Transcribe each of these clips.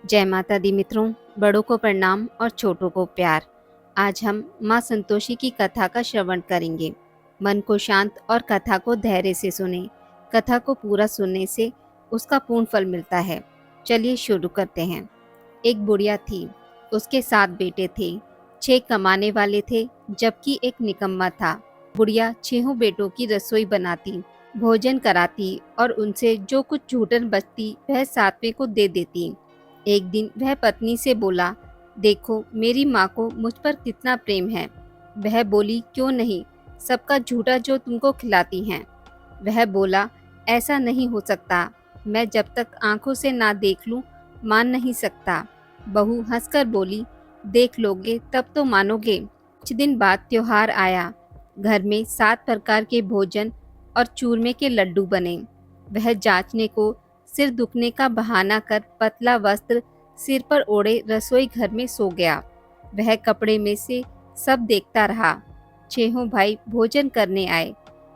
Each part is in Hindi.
जय माता दी मित्रों, बड़ों को प्रणाम और छोटों को प्यार। आज हम माँ संतोषी की कथा का श्रवण करेंगे। मन को शांत और कथा को धैर्य से सुने। कथा को पूरा सुनने से उसका पूर्ण फल मिलता है। चलिए शुरू करते हैं। एक बुढ़िया थी, उसके 7 बेटे थे। 6 कमाने वाले थे जबकि एक निकम्मा था। बुढ़िया 6 बेटों की रसोई बनाती, भोजन कराती और उनसे जो कुछ छूटन बचती वह 7वें को दे देती। एक दिन वह पत्नी से बोला, देखो मेरी माँ को मुझ पर कितना प्रेम है। वह बोली, क्यों नहीं, सबका झूठा जो तुमको खिलाती हैं। वह बोला, ऐसा नहीं हो सकता, मैं जब तक आंखों से ना देख लूं मान नहीं सकता। बहू हंसकर बोली, देख लोगे तब तो मानोगे। कुछ दिन बाद त्योहार आया। घर में 7 प्रकार के भोजन और चूरमे के लड्डू बने। वह जांचने को सिर दुखने का बहाना कर पतला वस्त्र सिर पर ओढ़े रसोई घर में सो गया। वह कपड़े में से सब देखता रहा। 6 भाई भोजन करने आए।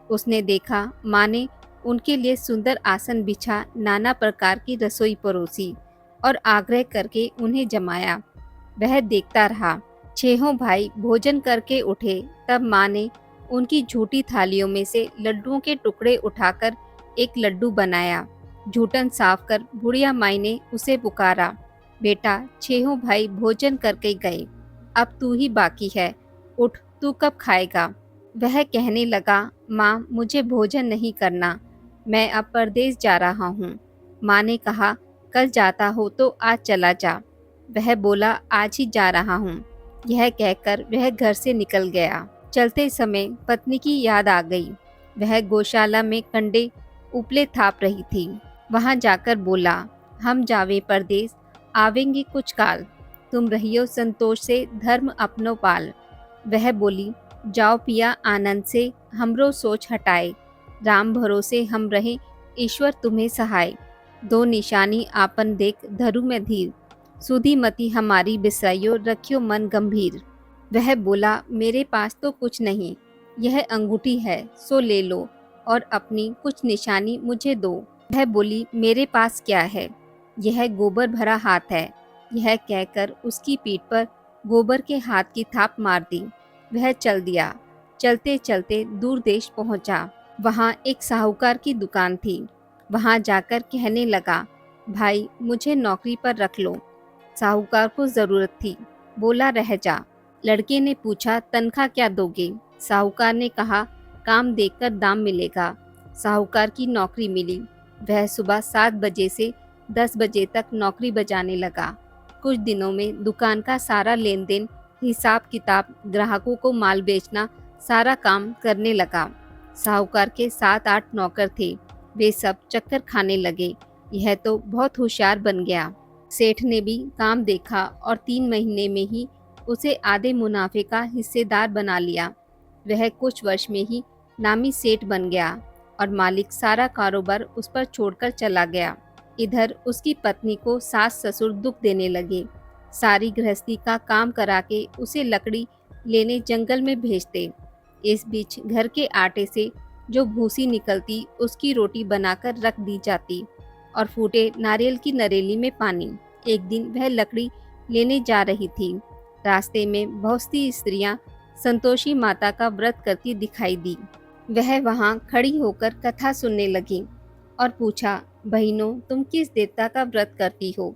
उसने देखा माँ ने उनके लिए सुंदर आसन बिछा नाना प्रकार की रसोई परोसी और आग्रह करके उन्हें जमाया। वह देखता रहा। 6 भाई भोजन करके उठे तब माँ ने उनकी झूठी थालियों में से लड्डुओं के टुकड़े उठाकर एक लड्डू बनाया। झूठन साफ कर बुढ़िया माई ने उसे पुकारा, बेटा 6 भाई भोजन करके गए, अब तू ही बाकी है, उठ तू कब खाएगा। वह कहने लगा, माँ मुझे भोजन नहीं करना, मैं अब परदेश जा रहा हूँ। माँ ने कहा, कल जाता हो तो आज चला जा। वह बोला, आज ही जा रहा हूँ। यह कहकर वह घर से निकल गया। चलते समय पत्नी की याद आ गई। वह गौशाला में कंडे उपले थाप रही थी। वहां जाकर बोला, हम जावे परदेस, आवेंगे कुछ काल, तुम रहियो संतोष से धर्म अपनो पाल। वह बोली, जाओ पिया आनंद से, हमरो सोच हटाए, राम भरोसे हम रहे, ईश्वर तुम्हें सहाय। 2 निशानी आपन देख धरु में धीर, सुधी मति हमारी बिसराइयो, रखियो मन गंभीर। वह बोला, मेरे पास तो कुछ नहीं, यह अंगूठी है सो ले लो और अपनी कुछ निशानी मुझे दो। वह बोली, मेरे पास क्या है, यह गोबर भरा हाथ है। यह कहकर उसकी पीठ पर गोबर के हाथ की थाप मार दी। वह चल दिया। चलते चलते दूर देश पहुंचा। वहां एक साहूकार की दुकान थी। वहां जाकर कहने लगा, भाई मुझे नौकरी पर रख लो। साहूकार को जरूरत थी, बोला रह जा। लड़के ने पूछा, तनख्वाह क्या दोगे। साहूकार ने कहा, काम देखकर दाम मिलेगा। साहूकार की नौकरी मिली। वह सुबह 7 बजे से 10 बजे तक नौकरी बजाने लगा। कुछ दिनों में दुकान का सारा लेन देन, हिसाब किताब, ग्राहकों को माल बेचना, सारा काम करने लगा। साहूकार के 7-8 नौकर थे। वे सब चक्कर खाने लगे, यह तो बहुत होशियार बन गया। सेठ ने भी काम देखा और 3 महीने में ही उसे आधे मुनाफे का हिस्सेदार बना लिया। वह कुछ वर्ष में ही नामी सेठ बन गया और मालिक सारा कारोबार उस पर छोड़कर चला गया। इधर उसकी पत्नी को सास ससुर दुख देने लगे। सारी गृहस्थी का काम करा के उसे लकड़ी लेने जंगल में भेजते। इस बीच घर के आटे से जो भूसी निकलती उसकी रोटी बनाकर रख दी जाती और फूटे नारियल की नरेली में पानी। एक दिन वह लकड़ी लेने जा रही थी। रास्ते में बहुत सी स्त्रियां संतोषी माता का व्रत करती दिखाई दी। वह वहां खड़ी होकर कथा सुनने लगी और पूछा, बहनों तुम किस देवता का व्रत करती हो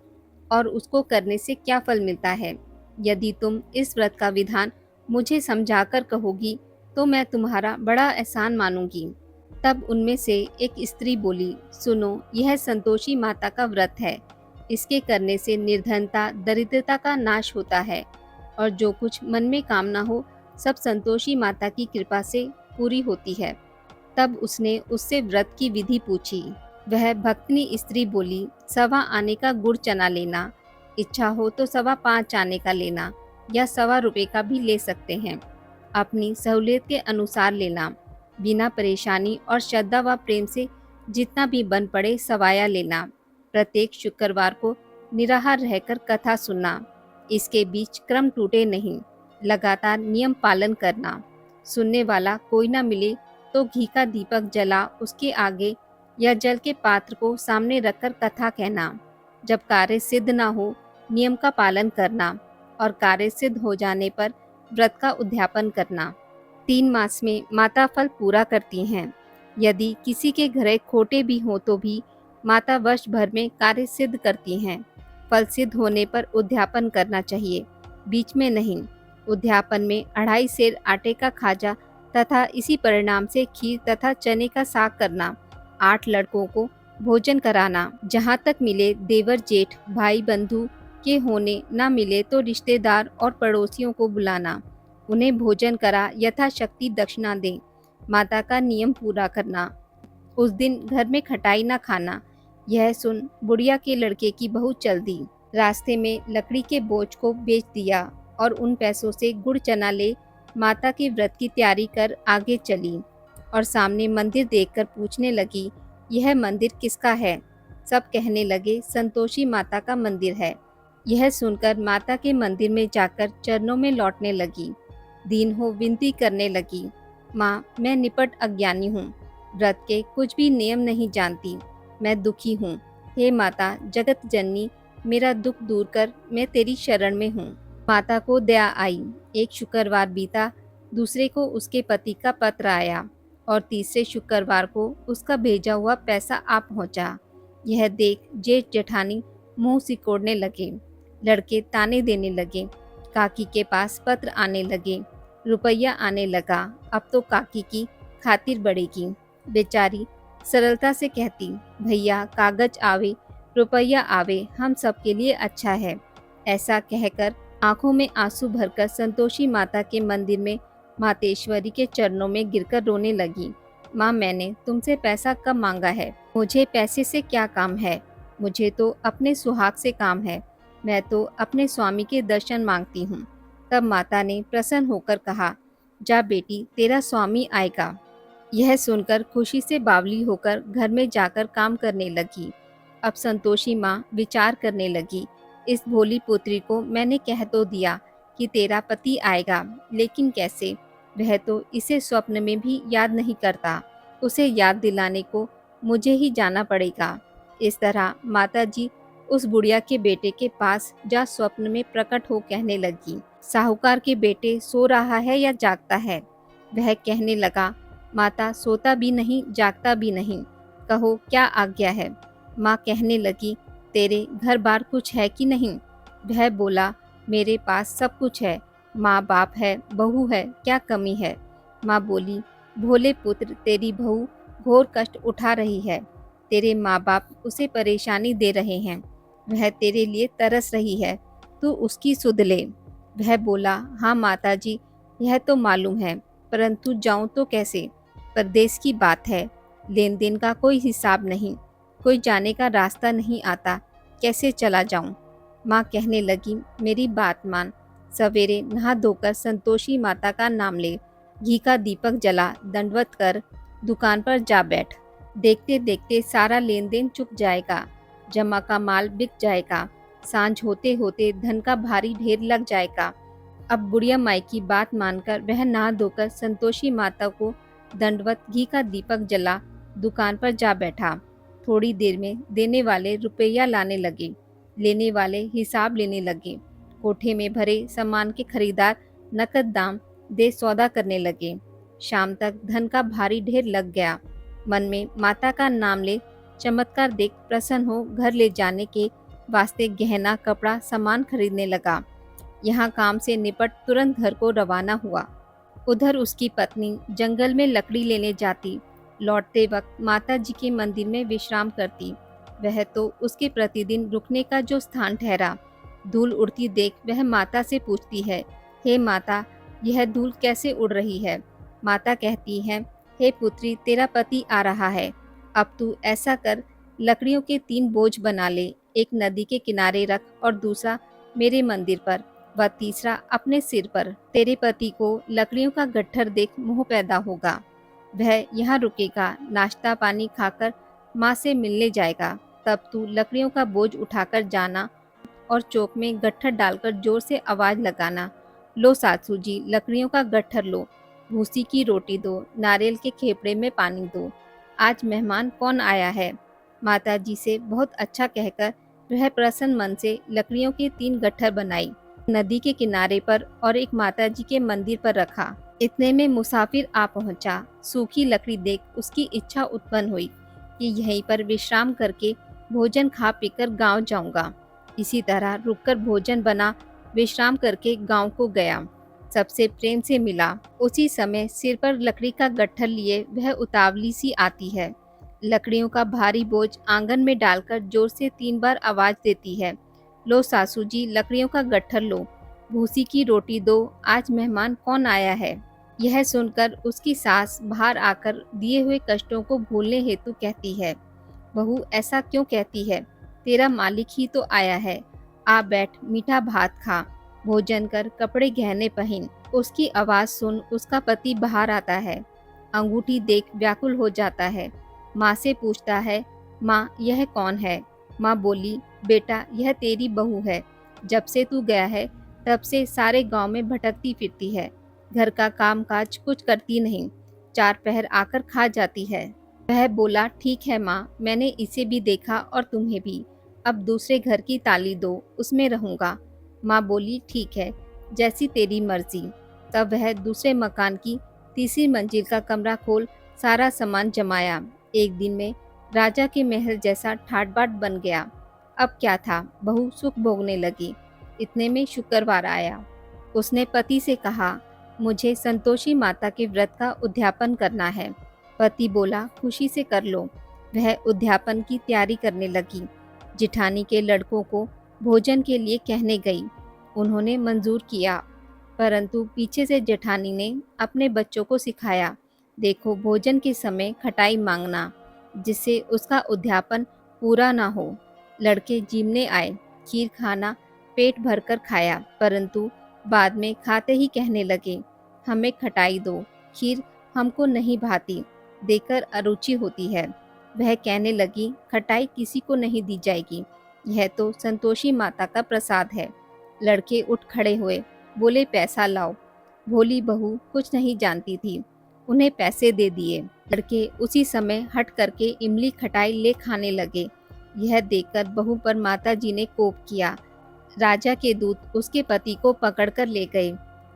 और उसको करने से क्या फल मिलता है। यदि तुम इस व्रत का विधान मुझे समझाकर कहोगी तो मैं तुम्हारा बड़ा एहसान मानूंगी। तब उनमें से एक स्त्री बोली, सुनो यह संतोषी माता का व्रत है। इसके करने से निर्धनता दरिद्रता का नाश होता है और जो कुछ मन में कामना हो सब संतोषी माता की कृपा से पूरी होती है। तब उसने उससे व्रत की विधि पूछी। वह भक्तनी स्त्री बोली, 1.25 आने का गुड़ चना लेना, इच्छा हो तो 5.25 आने का लेना या 1.25 रुपये का भी ले सकते हैं, अपनी सहूलियत के अनुसार लेना। बिना परेशानी और श्रद्धा व प्रेम से जितना भी बन पड़े सवाया लेना। प्रत्येक शुक्रवार को निराहार रहकर कथा सुनना। इसके बीच क्रम टूटे नहीं, लगातार नियम पालन करना। सुनने वाला कोई ना मिले तो घी का दीपक जला उसके आगे या जल के पात्र को सामने रखकर कथा कहना। जब कार्य सिद्ध ना हो नियम का पालन करना और कार्य सिद्ध हो जाने पर व्रत का उद्यापन करना। 3 मास में माता फल पूरा करती हैं। यदि किसी के घरे खोटे भी हों तो भी माता वर्ष भर में कार्य सिद्ध करती हैं। फल सिद्ध होने पर उद्यापन करना चाहिए, बीच में नहीं। उद्यापन में 2.5 सेर आटे का खाजा तथा इसी परिणाम से खीर तथा चने का साग करना, 8 लड़कों को भोजन कराना, जहाँ तक मिले देवर जेठ भाई बंधु के होने न मिले तो रिश्तेदार और पड़ोसियों को बुलाना, उन्हें भोजन करा यथाशक्ति दक्षिणा दें। माता का नियम पूरा करना, उस दिन घर में खटाई न खाना। यह सुन बुढ़िया के लड़के की बहू चल दी। रास्ते में लकड़ी के बोझ को बेच दिया और उन पैसों से गुड़ चना ले माता के व्रत की तैयारी कर आगे चली और सामने मंदिर देखकर पूछने लगी, यह मंदिर किसका है? सब कहने लगे, संतोषी माता का मंदिर है। यह सुनकर माता के मंदिर में जाकर चरणों में लौटने लगी। दीन हो विनती करने लगी, माँ मैं निपट अज्ञानी हूँ, व्रत के कुछ भी नियम नहीं जानती, मैं दुखी हूँ। हे माता जगत जननी, मेरा दुख दूर कर, मैं तेरी शरण में हूँ। माता को दया आई। एक शुक्रवार बीता, दूसरे को उसके पति का पत्र आया और तीसरे शुक्रवार को उसका भेजा हुआ पैसा आ पहुँचा। यह देख जेठ जेठानी मुंह सिकोड़ने लगे, लड़के ताने देने लगे, काकी के पास पत्र आने लगे, रुपया आने लगा, अब तो काकी की खातिर बढ़ेगी। बेचारी सरलता से कहती, भैया कागज आवे रुपया आवे, हम सबके लिए अच्छा है। ऐसा कहकर आंखों में आंसू भरकर संतोषी माता के मंदिर में मातेश्वरी के चरणों में गिरकर रोने लगी। माँ मैंने तुमसे पैसा कब मांगा है? मुझे पैसे से क्या काम है? मुझे तो अपने सुहाग से काम है, मैं तो अपने स्वामी के दर्शन मांगती हूँ। तब माता ने प्रसन्न होकर कहा, जा बेटी तेरा स्वामी आएगा। यह सुनकर खुशी से बावली होकर घर में जाकर काम करने लगी। अब संतोषी माँ विचार करने लगी, इस भोली पुत्री को मैंने कह तो दिया कि तेरा पति आएगा, लेकिन कैसे? वह तो इसे स्वप्न में भी याद नहीं करता, उसे याद दिलाने को मुझे ही जाना पड़ेगा। इस तरह माताजी उस बुढ़िया के बेटे के पास जा स्वप्न में प्रकट हो कहने लगी, साहूकार के बेटे सो रहा है या जागता है? वह कहने लगा, माता सोता भी नहीं जागता भी नहीं, कहो क्या आज्ञा है? माँ कहने लगी, तेरे घर बार कुछ है कि नहीं? वह बोला, मेरे पास सब कुछ है, माँ बाप है, बहू है, क्या कमी है? माँ बोली, भोले पुत्र तेरी बहू घोर कष्ट उठा रही है, तेरे माँ बाप उसे परेशानी दे रहे हैं, वह तेरे लिए तरस रही है, तू उसकी सुध ले। वह बोला, हाँ माताजी यह तो मालूम है, परंतु जाऊं तो कैसे? परदेश की बात है, लेन देन का कोई हिसाब नहीं, कोई जाने का रास्ता नहीं आता, कैसे चला जाऊं? माँ कहने लगी, मेरी बात मान, सवेरे नहा धोकर संतोषी माता का नाम ले, घी का दीपक जला, दंडवत कर, दुकान पर जा बैठ। देखते देखते सारा लेन देन चुक जाएगा, जमा का माल बिक जाएगा, सांझ होते होते धन का भारी ढेर लग जाएगा। अब बुढ़िया माई की बात मानकर वह नहा धोकर संतोषी माता को दंडवत घी का दीपक जला दुकान पर जा बैठा। थोड़ी देर में देने वाले रुपया लाने लगे, लेने वाले हिसाब लेने लगे। कोठे में भरे सामान के खरीदार नकद दाम दे सौदा करने लगे। शाम तक धन का भारी ढेर लग गया। मन में माता का नाम ले चमत्कार देख प्रसन्न हो घर ले जाने के वास्ते गहना कपड़ा सामान खरीदने लगा। यहाँ काम से निपट तुरंत घर को रवाना हुआ। उधर उसकी पत्नी जंगल में लकड़ी लेने जाती, लौटते वक्त माता जी के मंदिर में विश्राम करती। वह तो उसके प्रतिदिन रुकने का जो स्थान ठहरा। धूल उड़ती देख वह माता से पूछती है, हे माता यह धूल कैसे उड़ रही है? माता कहती है, हे पुत्री तेरा पति आ रहा है, अब तू ऐसा कर लकड़ियों के 3 बोझ बना ले, एक नदी के किनारे रख और दूसरा मेरे मंदिर पर व तीसरा अपने सिर पर। तेरे पति को लकड़ियों का गट्ठर देख मोह पैदा होगा, वह यहाँ रुकेगा, नाश्ता पानी खाकर माँ से मिलने जाएगा। तब तू लकड़ियों का बोझ उठाकर जाना और चौक में गट्ठर डालकर जोर से आवाज लगाना, लो सासू जी लकड़ियों का गट्ठर लो, भूसी की रोटी दो, नारियल के खेपड़े में पानी दो, आज मेहमान कौन आया है? माता जी से बहुत अच्छा कहकर वह प्रसन्न मन से लकड़ियों के 3 गट्ठर बनाई, नदी के किनारे पर और एक माताजी के मंदिर पर रखा। इतने में मुसाफिर आ पहुंचा। सूखी लकड़ी देख उसकी इच्छा उत्पन्न हुई कि यहीं पर विश्राम करके भोजन खा पीकर गांव जाऊंगा। इसी तरह रुककर भोजन बना, विश्राम करके गांव को गया। सबसे प्रेम से मिला। उसी समय सिर पर लकड़ी का गट्ठर लिए वह उतावली सी आती है। लकड़ियों का भारी बोझ आंगन में डालकर जोर से 3 बार आवाज देती है, लो सासू जी, लकड़ियों का गट्ठर लो, भूसी की रोटी दो, आज मेहमान कौन आया है। यह सुनकर उसकी सास बाहर आकर दिए हुए कष्टों को भूलने हेतु कहती है, बहू ऐसा क्यों कहती है, तेरा मालिक ही तो आया है, आ बैठ, मीठा भात खा, भोजन कर, कपड़े गहने पहन। उसकी आवाज सुन उसका पति बाहर आता है। अंगूठी देख व्याकुल हो जाता है। माँ से पूछता है, माँ यह कौन है। माँ बोली, बेटा यह तेरी बहू है, जब से तू गया है तब से सारे गांव में भटकती फिरती है, घर का काम काज कुछ करती नहीं, 4 पहर आकर खा जाती है। वह बोला, ठीक है माँ, मैंने इसे भी देखा और तुम्हें भी, अब दूसरे घर की ताली दो, उसमें रहूंगा। माँ बोली, ठीक है, जैसी तेरी मर्जी। तब वह दूसरे मकान की तीसरी मंजिल का कमरा खोल सारा सामान जमाया। एक दिन में राजा के महल जैसा ठाट बाट बन गया। अब क्या था, बहू सुख भोगने लगी। इतने में शुक्रवार आया। उसने पति से कहा, मुझे संतोषी माता के व्रत का उद्यापन करना है। पति बोला, खुशी से कर लो। वह उद्यापन की तैयारी करने लगी। जिठानी के लड़कों को भोजन के लिए कहने गई। उन्होंने मंजूर किया, परंतु पीछे से जेठानी ने अपने बच्चों को सिखाया, देखो भोजन के समय खटाई मांगना, जिससे उसका उद्यापन पूरा ना हो। लड़के जीमने आए, खीर खाना पेट भरकर खाया, परंतु बाद में खाते ही कहने लगे, हमें खटाई दो, खीर हमको नहीं भाती, देकर अरुचि होती है। वह कहने लगी, खटाई किसी को नहीं दी जाएगी, यह तो संतोषी माता का प्रसाद है। लड़के उठ खड़े हुए, बोले, पैसा लाओ। भोली बहू कुछ नहीं जानती थी, उन्हें पैसे दे दिए। लड़के उसी समय हट करके इमली खटाई ले खाने लगे। यह देखकर बहू पर माताजी ने कोप किया। राजा के दूत उसके पति को पकड़कर ले गए।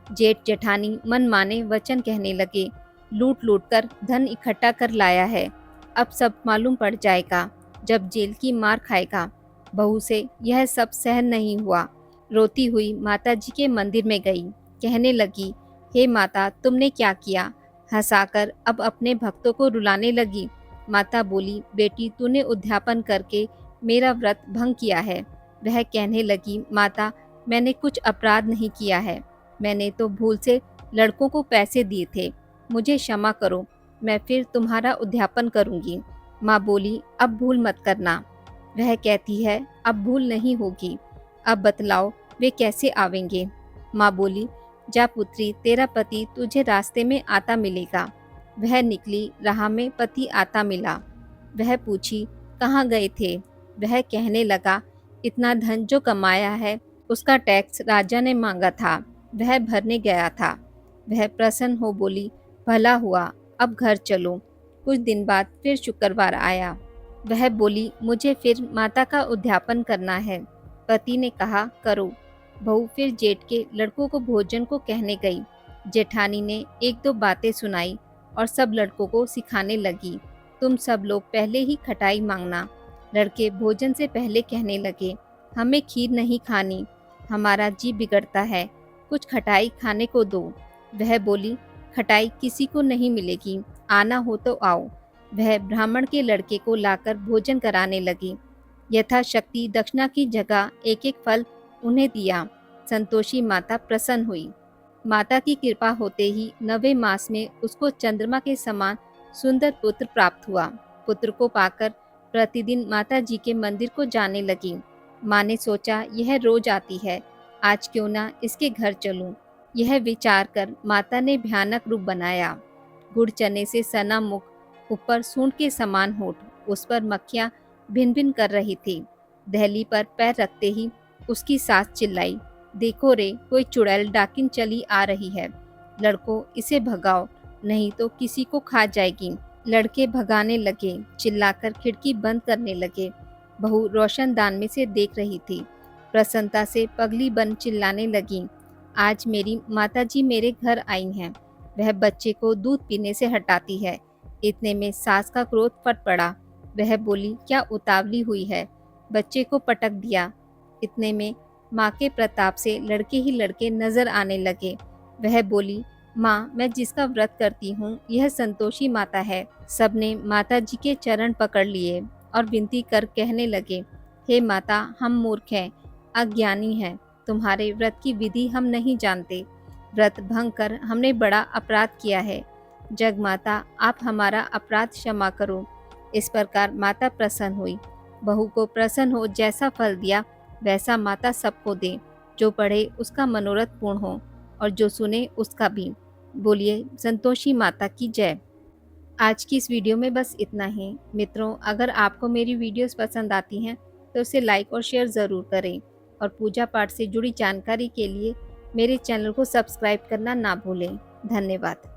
जेठ जेठानी मन माने वचन कहने लगे, लूट लूट कर धन इकट्ठा कर लाया है, अब सब मालूम पड़ जाएगा, जब जेल की मार खाएगा। बहू से यह सब सहन नहीं हुआ। रोती हुई माता जी के मंदिर में गई। कहने लगी, हे माता, तुमने क्या किया। हंसाकर अब अपने भक्तों को रुलाने लगी। माता बोली, बेटी तूने उद्यापन करके मेरा व्रत भंग किया है। वह कहने लगी, माता मैंने कुछ अपराध नहीं किया है, मैंने तो भूल से लड़कों को पैसे दिए थे, मुझे क्षमा करो, मैं फिर तुम्हारा उद्यापन करूंगी। माँ बोली, अब भूल मत करना। वह कहती है, अब भूल नहीं होगी, अब बतलाओ वे कैसे आवेंगे। माँ बोली, जा पुत्री, तेरा पति तुझे रास्ते में आता मिलेगा। वह निकली, राह में पति आता मिला। वह पूछी, कहाँ गए थे। वह कहने लगा, इतना धन जो कमाया है उसका टैक्स राजा ने मांगा था, वह भरने गया था। वह प्रसन्न हो बोली, भला हुआ, अब घर चलो। कुछ दिन बाद फिर शुक्रवार आया। वह बोली, मुझे फिर माता का उद्यापन करना है। पति ने कहा, करो। बहू फिर जेठ के लड़कों को भोजन को कहने गई। जेठानी ने 1-2 बातें सुनाई और सब लड़कों को सिखाने लगी, तुम सब लोग पहले ही खटाई मांगना। लड़के भोजन से पहले कहने लगे, हमें खीर नहीं खानी, हमारा जी बिगड़ता है, कुछ खटाई खाने को दो। वह बोली, खटाई किसी को नहीं मिलेगी, आना हो तो आओ। वह ब्राह्मण के लड़के को लाकर भोजन कराने लगी। यथाशक्ति दक्षिणा की जगह एक एक फल उन्हें दिया। संतोषी माता प्रसन्न हुई। माता की कृपा होते ही 9वें मास में उसको चंद्रमा के समान सुंदर पुत्र प्राप्त हुआ। पुत्र को पाकर प्रतिदिन माता जी के मंदिर को जाने लगी। माँ ने सोचा, यह रोज आती है, आज क्यों ना इसके घर चलूं। यह विचार कर माता ने भयानक रूप बनाया। गुड़ चने से सना मुख, ऊपर सूंड के समान होठ, उस पर मक्खियां भिन भिन कर रही थी। दहली पर पैर रखते ही उसकी सास चिल्लाई, देखो रे, कोई चुड़ैल डाकिन चली आ रही है, लड़कों इसे भगाओ, नहीं तो किसी को खा जाएगी। लड़के भगाने लगे, चिल्लाकर खिड़की बंद करने लगे। बहू रोशनदान में से देख रही थी। प्रसन्नता से पगली बन चिल्लाने लगी, आज मेरी माताजी मेरे घर आई हैं। वह बच्चे को दूध पीने से हटाती है। इतने में सास का क्रोध फट पड़ा। वह बोली, क्या उतावली हुई है, बच्चे को पटक दिया। इतने में माँ के प्रताप से लड़के ही लड़के नजर आने लगे। वह बोली, माँ, मैं जिसका व्रत करती हूँ यह संतोषी माता है। सबने माता जी के चरण पकड़ लिए और विनती कर कहने लगे, हे माता, हम मूर्ख हैं, अज्ञानी हैं, तुम्हारे व्रत की विधि हम नहीं जानते। व्रत भंग कर हमने बड़ा अपराध किया है। जग माता, आप हमारा अपराध क्षमा करो। इस प्रकार माता प्रसन्न हुई। बहू को प्रसन्न हो जैसा फल दिया वैसा माता सबको दे। जो पढ़े उसका मनोरथ पूर्ण हो और जो सुने उसका भी। बोलिए संतोषी माता की जय। आज की इस वीडियो में बस इतना ही। मित्रों, अगर आपको मेरी वीडियोस पसंद आती हैं तो उसे लाइक और शेयर ज़रूर करें और पूजा पाठ से जुड़ी जानकारी के लिए मेरे चैनल को सब्सक्राइब करना ना भूलें। धन्यवाद।